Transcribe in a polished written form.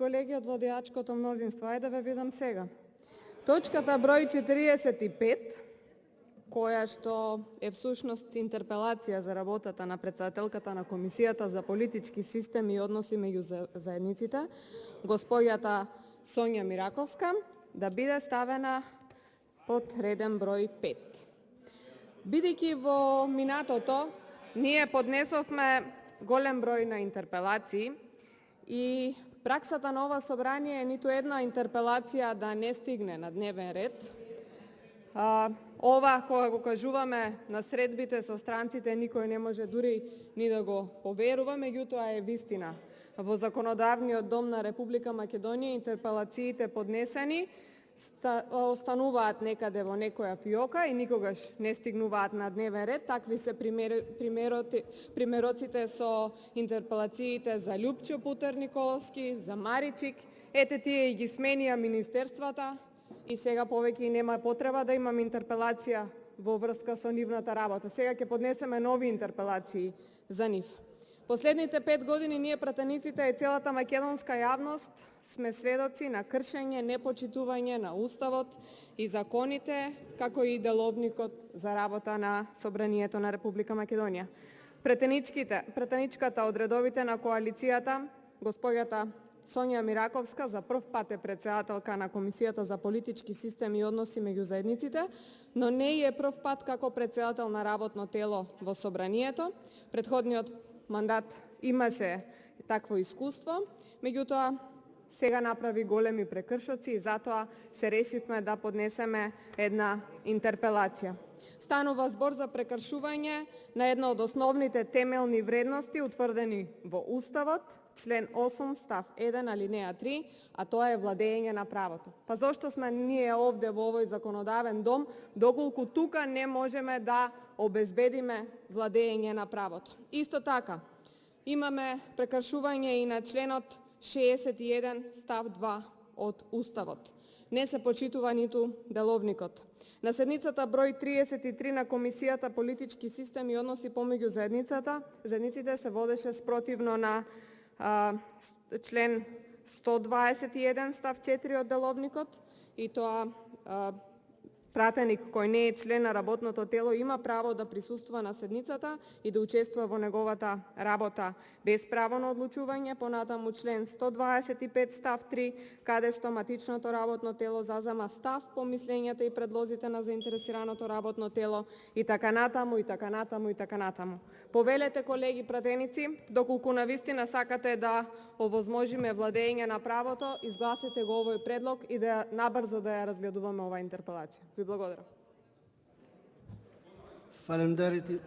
колеги од владеачкото мнозинство. Ајде да ве видам сега. Точката број 45, која што е всушност интерпелација за работата на председателката на Комисијата за политички систем и односи меѓу заедниците, госпоѓата Сонја Мираковска, да биде ставена под реден број 5. Бидејќи во минатото ние поднесовме голем број на интерпелации и праксата на ова собрание е ниту една интерпелација да не стигне на дневен ред. Ова, кога го кажуваме на средбите со странците, никој не може дури ни да го поверува, меѓутоа е вистина. Во Законодавниот дом на Република Македонија интерпелациите поднесени остануваат некаде во некоја фиока и никогаш не стигнуваат на дневен ред. Такви се примероците со интерпелациите за Љупчо Путер Николовски, за Маричик. Ете тие и ги сменија министерствата и сега повеќе и нема потреба да имам интерпелација во врска со нивната работа. Сега ќе поднесеме нови интерпелации за нив. Последните 5 години ние пратениците и целата македонска јавност сме сведоци на кршење, непочитување на Уставот и законите, како и деловникот за работа на Собранието на Република Македонија. Пратеничката од редовите на коалицијата, госпоѓата Сонја Мираковска, за прв пат е председателка на Комисијата за политички систем и односи меѓу заедниците, но не е прв пат како председател на работно тело во Собранието. Претходниот мандат имаше такво искуство, меѓутоа сега направи големи прекршоци и затоа се решивме да поднесеме една интерпелација. Станува збор за прекршување на една од основните темелни вредности утврдени во Уставот, член 8, став 1, алинеја 3, а тоа е владење на правото. Па зошто сме ние овде во овој законодавен дом, доколку тука не можеме да обезбедиме владење на правото? Исто така, имаме прекршување и на членот 61 став 2 од Уставот. Не се почитува ниту деловникот. На седницата број 33 на Комисијата политички систем и односи помеѓу заедниците се водеше спротивно на член 121 став 4 од деловникот, и тоа пратеник кој не е член на работното тело има право да присуствува на седницата и да учествува во неговата работа без право на одлучување. Понатаму член 125 став 3, каде што матичното работно тело зазема став по мислењата и предлозите на заинтересираното работно тело и така натаму, и така натаму, и така натаму. Повелете, колеги пратеници, доколку навистина сакате да овозможиме владење на правото, изгласете го овој предлог и да набрзо да ја разгледуваме оваа интерпелација. Ви благодарам. Фалемдарите.